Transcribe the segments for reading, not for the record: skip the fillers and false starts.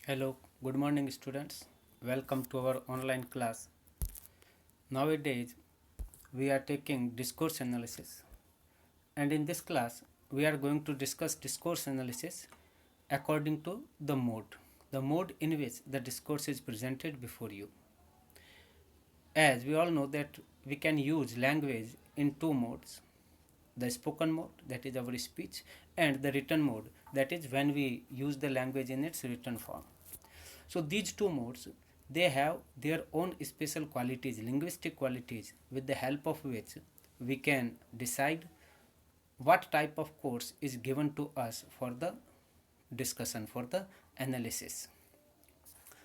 Hello, good morning students. Welcome to our online class. Nowadays we are taking discourse analysis, and in this class we are going to discuss discourse analysis according to the mode in which the discourse is presented before you. As we all know that we can use language in two modes, the spoken mode, that is our speech, and the written mode, that is when we use the language in its written form. So these two modes, they have their own special qualities, linguistic qualities, with the help of which we can decide what type of course is given to us for the discussion, for the analysis.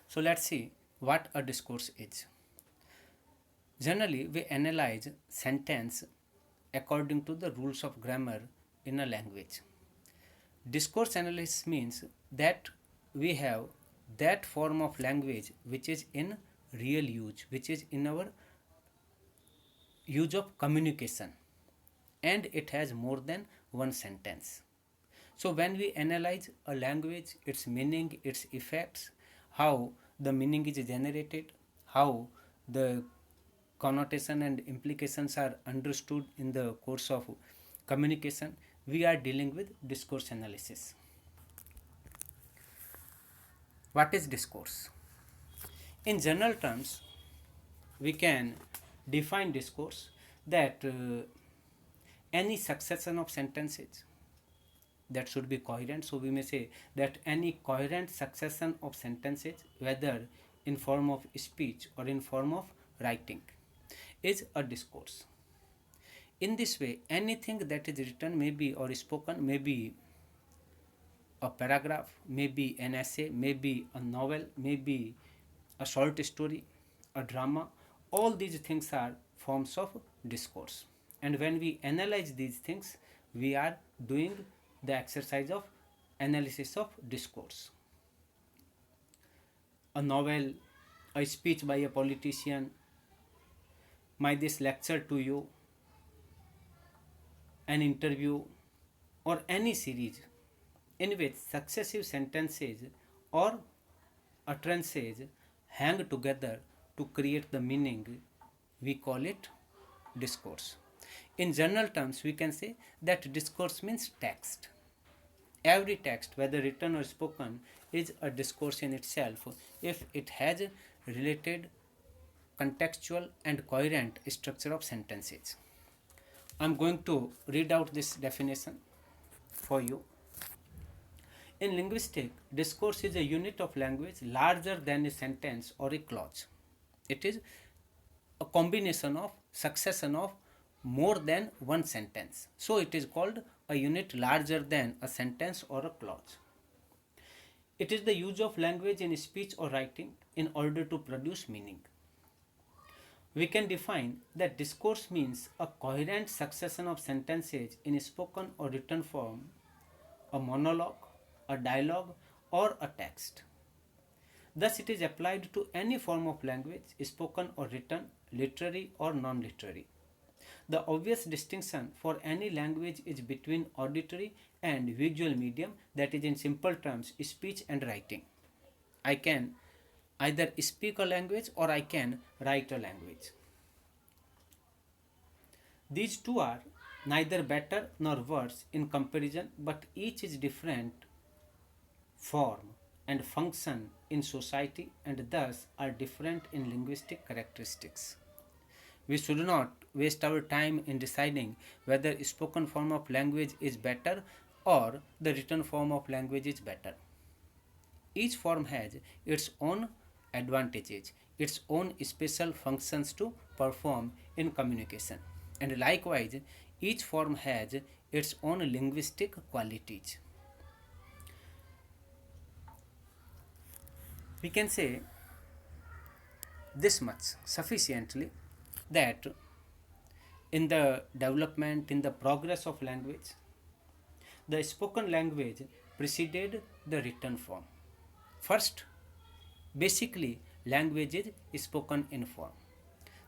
So let's see what a discourse is. Generally, we analyze sentence according to the rules of grammar in a language. Discourse analysis means that we have that form of language which is in real use, which is in our use of communication, and it has more than one sentence. So when we analyze a language, its meaning, its effects, how the meaning is generated, how the connotation and implications are understood in the course of communication, we are dealing with discourse analysis. What is discourse? In general terms, we can define discourse that any succession of sentences that should be coherent. So we may say that any coherent succession of sentences, whether in form of speech or in form of writing, is a discourse. In this way, anything that is written, may be or spoken, may be a paragraph, may be an essay, may be a novel, may be a short story, a drama, all these things are forms of discourse. And when we analyze these things, we are doing the exercise of analysis of discourse. A novel, a speech by a politician, by this lecture to you, an interview, or any series in which successive sentences or utterances hang together to create the meaning, we call it discourse. In general terms, we can say that discourse means text. Every text, whether written or spoken, is a discourse in itself if it has related contextual and coherent structure of sentences. I am going to read out this definition for you. In linguistic, discourse is a unit of language larger than a sentence or a clause. It is a combination of succession of more than one sentence. So it is called a unit larger than a sentence or a clause. It is the use of language in speech or writing in order to produce meaning. We can define that discourse means a coherent succession of sentences in spoken or written form, a monologue, a dialogue, or a text. Thus, it is applied to any form of language, spoken or written, literary or non literary. The obvious distinction for any language is between auditory and visual medium, that is, in simple terms, speech and writing. I can either speak a language or I can write a language. These two are neither better nor worse in comparison, but each is different form and function in society and thus are different in linguistic characteristics. We should not waste our time in deciding whether spoken form of language is better or the written form of language is better. Each form has its own advantages, its own special functions to perform in communication, and likewise each form has its own linguistic qualities. We can say this much sufficiently that in the development, in the progress of language, the spoken language preceded the written form. First, basically, language is spoken in form.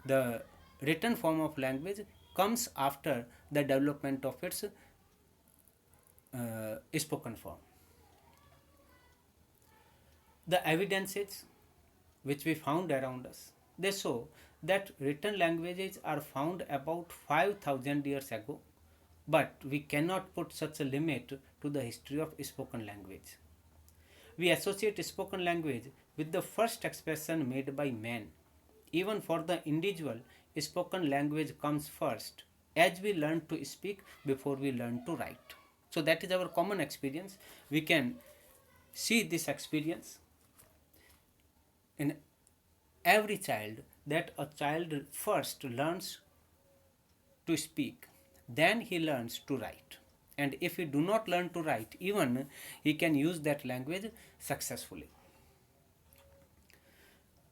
The written form of language comes after the development of its spoken form. The evidences which we found around us, they show that written languages are found about 5000 years ago, but we cannot put such a limit to the history of spoken language. We associate spoken language with the first expression made by man. Even for the individual, spoken language comes first, as we learn to speak before we learn to write. So that is our common experience. We can see this experience in every child, that a child first learns to speak, then he learns to write. And if he do not learn to write, even he can use that language successfully.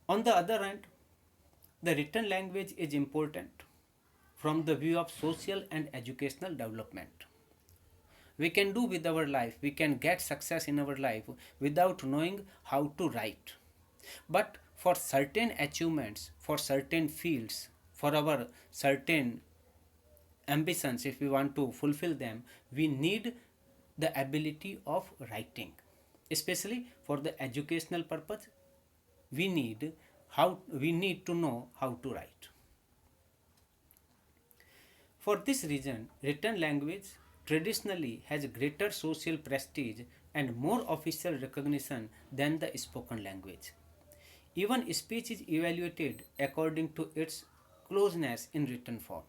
On the other hand, the written language is important from the view of social and educational development. We can do with our life, we can get success in our life without knowing how to write. But for certain achievements, for certain fields, for our certain ambitions, if we want to fulfill them, we need the ability of writing. Especially for the educational purpose, we need to know how to write. For this reason, written language traditionally has greater social prestige and more official recognition than the spoken language. Even speech is evaluated according to its closeness in written form.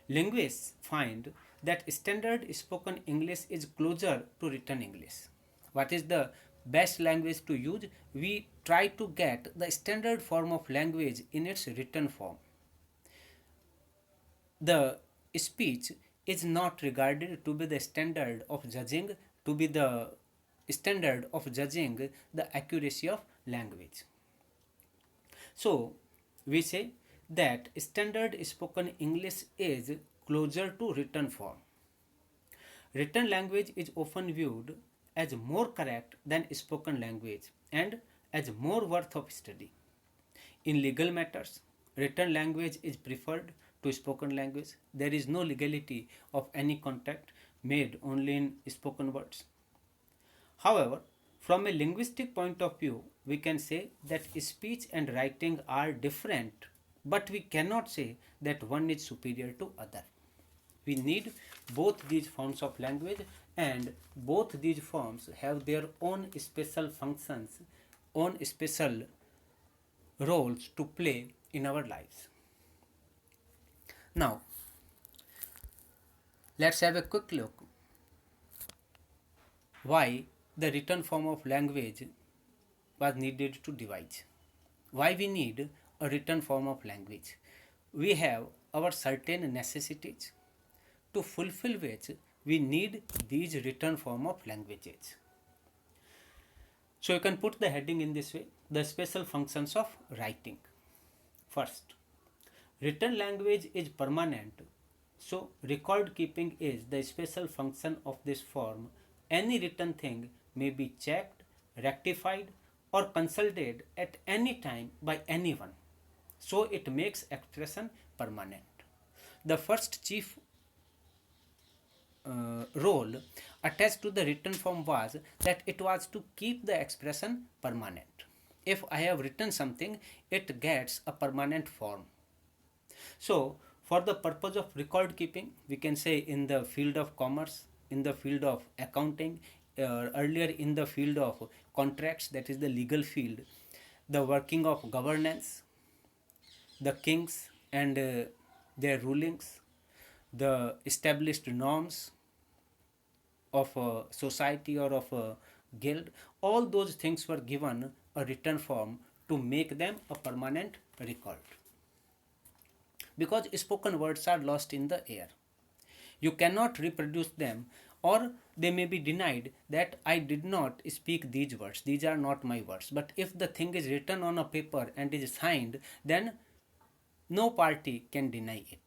Linguists find that standard spoken English is closer to written English. What is the best language to use? We try to get the standard form of language in its written form. The speech is not regarded to be the standard of judging, the accuracy of language. So we say that standard spoken English is closer to written form. Written language is often viewed as more correct than spoken language and as more worth of study. In legal matters, written language is preferred to spoken language. There is no legality of any contract made only in spoken words. However, from a linguistic point of view, we can say that speech and writing are different, but we cannot say that one is superior to other. We need both these forms of language, and both these forms have their own special functions, own special roles to play in our lives. Now, let's have a quick look why the written form of language was needed to devise. Why we need a written form of language? We have our certain necessities, to fulfill which we need these written form of languages. So you can put the heading in this way: the special functions of writing. First, written language is permanent, so record keeping is the special function of this form. Any written thing may be checked, rectified, or consulted at any time by anyone, so it makes expression permanent. The first chief role attached to the written form was that it was to keep the expression permanent. If I have written something, it gets a permanent form. So, for the purpose of record keeping, we can say in the field of commerce, in the field of accounting, earlier in the field of contracts, that is the legal field, the working of governance, the kings and their rulings, the established norms of a society or of a guild, all those things were given a written form to make them a permanent record. Because spoken words are lost in the air, you cannot reproduce them, or they may be denied that I did not speak these words, these are not my words. But if the thing is written on a paper and is signed, then no party can deny it.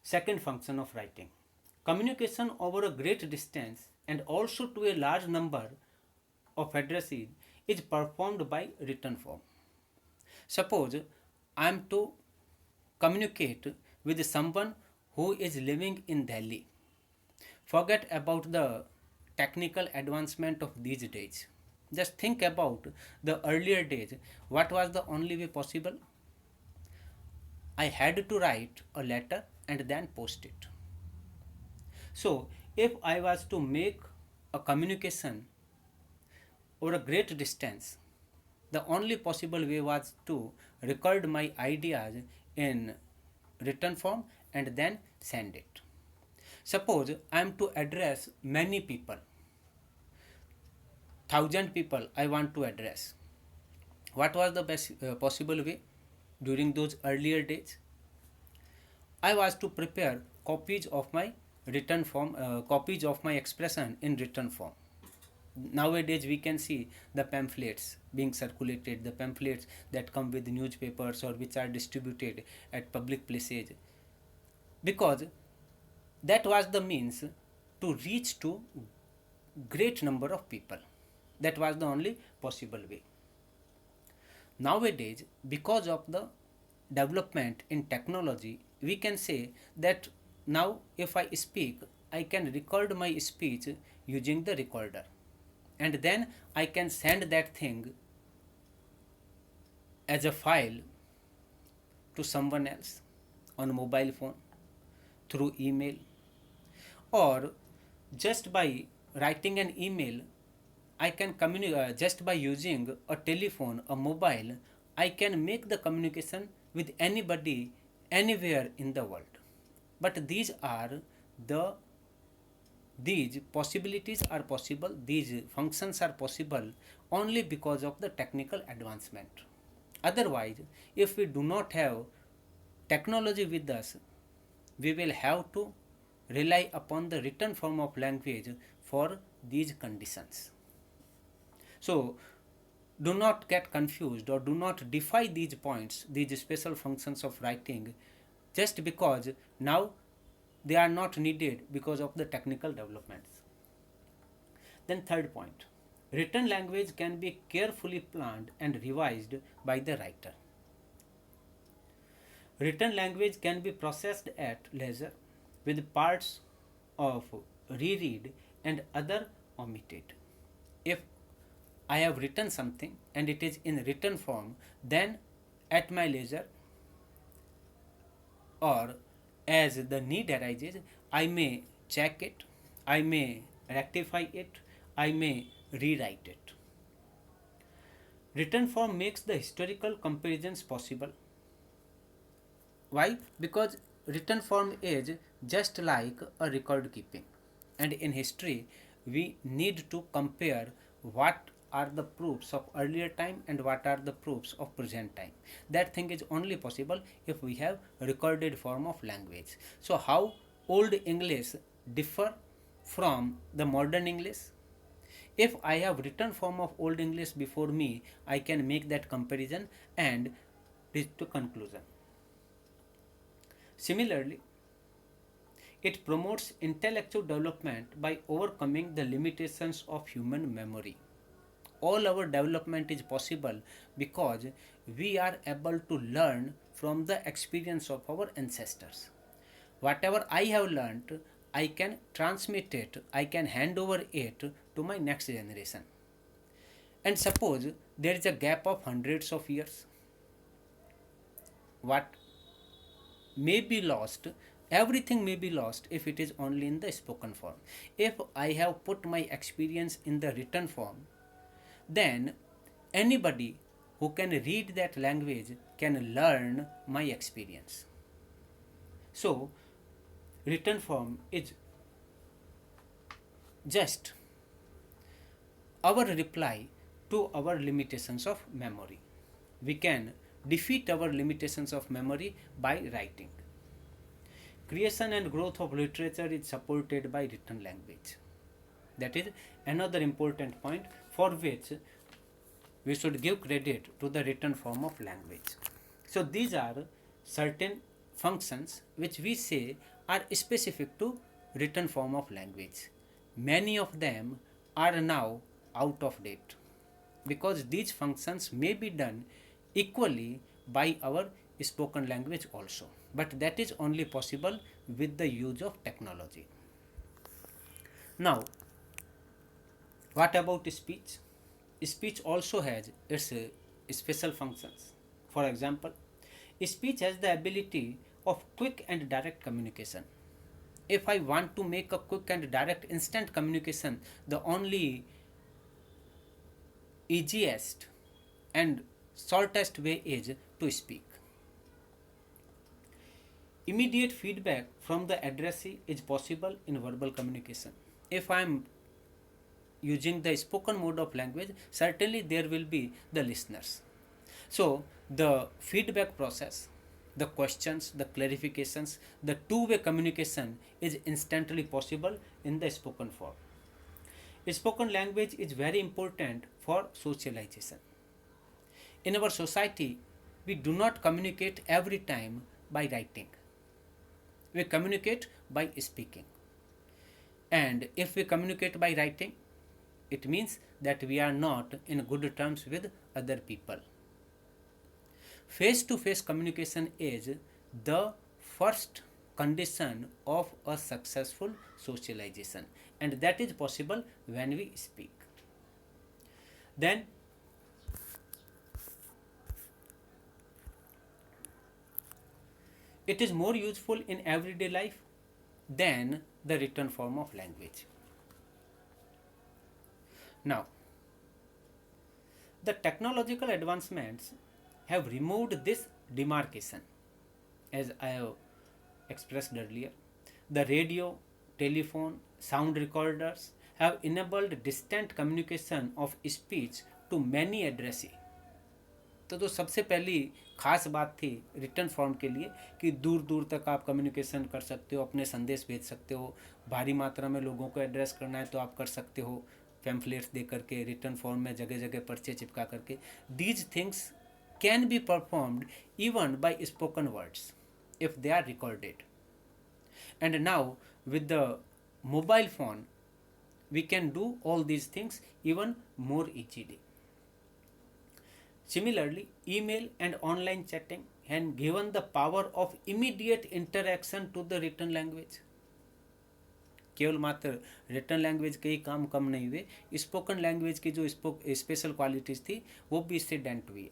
Second function of writing: communication over a great distance and also to a large number of addresses is performed by written form. Suppose I am to communicate with someone who is living in Delhi. Forget about the technical advancement of these days. Just think about the earlier days. What was the only way possible? I had to write a letter and then post it. So, if I was to make a communication over a great distance, the only possible way was to record my ideas in written form and then send it. Suppose I am to address many people, 1,000 people I want to address. What was the best possible way during those earlier days? I was to prepare copies of my written form, copies of my expression in written form. Nowadays we can see the pamphlets being circulated, the pamphlets that come with newspapers or which are distributed at public places, because that was the means to reach to great number of people. That was the only possible way. Nowadays, because of the development in technology, we can say that now if I speak, I can record my speech using the recorder, and then I can send that thing as a file to someone else on mobile phone, through email, or just by writing an email I can communicate. Just by using a telephone, a mobile, I can make the communication with anybody anywhere in the world. But these possibilities are possible, these functions are possible only because of the technical advancement. Otherwise, if we do not have technology with us, we will have to rely upon the written form of language for these conditions. So, do not get confused or do not defy these points, these special functions of writing, just because now they are not needed because of the technical developments. Then third point, written language can be carefully planned and revised by the writer. Written language can be processed at leisure with parts of reread and other omitted. If I have written something and it is in written form, then at my leisure or as the need arises, I may check it, I may rectify it, I may rewrite it. Written form makes the historical comparisons possible. Why? Because written form is just like a record keeping, and in history we need to compare what are the proofs of earlier time and what are the proofs of present time. That thing is only possible if we have recorded form of language. So how old English differ from the modern English? If I have written form of old English before me, I can make that comparison and reach to conclusion. Similarly, it promotes intellectual development by overcoming the limitations of human memory. All our development is possible because we are able to learn from the experience of our ancestors. Whatever I have learned, I can transmit it, I can hand over it to my next generation. And suppose there is a gap of hundreds of years. What may be lost, everything may be lost if it is only in the spoken form. If I have put my experience in the written form, then anybody who can read that language can learn my experience. So, written form is just our reply to our limitations of memory. We can defeat our limitations of memory by writing. Creation and growth of literature is supported by written language. That is another important point for which we should give credit to the written form of language. So these are certain functions which we say are specific to written form of language. Many of them are now out of date because these functions may be done equally by our spoken language also, but that is only possible with the use of technology. Now, What about speech? Speech also has its special functions. For example, speech has the ability of quick and direct communication. If I want to make a quick and direct instant communication, the only easiest and shortest way is to speak. Immediate feedback from the addressee is possible in verbal communication. If I am using the spoken mode of language, certainly there will be the listeners. So the feedback process, the questions, the clarifications, the two-way communication is instantly possible in the spoken form. Spoken language is very important for socialization. In our society, we do not communicate every time by writing. We communicate by speaking. And if we communicate by writing, it means that we are not in good terms with other people. Face to face communication is the first condition of a successful socialization, and that is possible when we speak. Then it is more useful in everyday life than the written form of language. Now, the technological advancements have removed this demarcation, as I have expressed earlier. The radio, telephone, sound recorders have enabled distant communication of speech to many addressees. तो जो सबसे पहली खास बात थी return form के लिए कि दूर दूर तक आप कम्युनिकेशन कर सकते हो, अपने संदेश भेज सकते हो, भारी मात्रा में लोगों को एड्रेस करना है तो आप कर सकते हो पैम्फलेट्स दे करके, रिटर्न फॉर्म में जगह जगह पर्चे चिपका करके. These things can be performed even bye spoken words if they are recorded. And now with the mobile phone we can do all these things even more easily. Similarly, email and online chatting have given the power of immediate interaction to the written language. केवल मात्र written language के ही काम कम नहीं हुए, spoken language की जो special qualities थी वो भी इससे डेंट हुई है.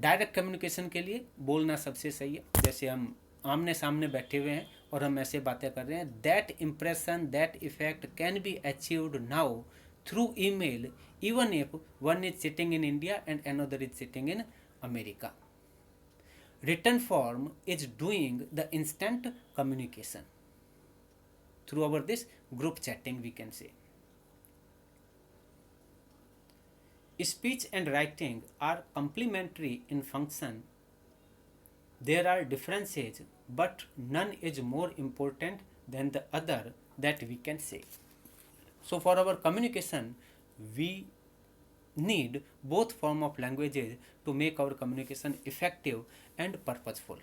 डायरेक्ट कम्युनिकेशन के लिए बोलना सबसे सही है. जैसे हम आमने सामने बैठे हुए हैं और हम ऐसे बातें कर रहे हैं, that impression, that effect can be achieved now through email even if one is sitting in India and another is sitting in America. Written form is doing the instant communication through our this group chatting, we can say. Speech and writing are complementary in function. There are differences, but none is more important than the other that we can say. So for our communication, we need both form of languages to make our communication effective and purposeful.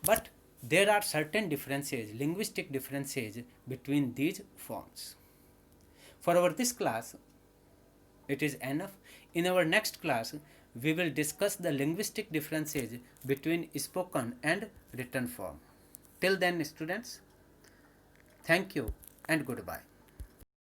But there are certain differences, linguistic differences between these forms. For our this class, it is enough. In our next class, we will discuss the linguistic differences between spoken and written form. Till then, students, thank you and goodbye.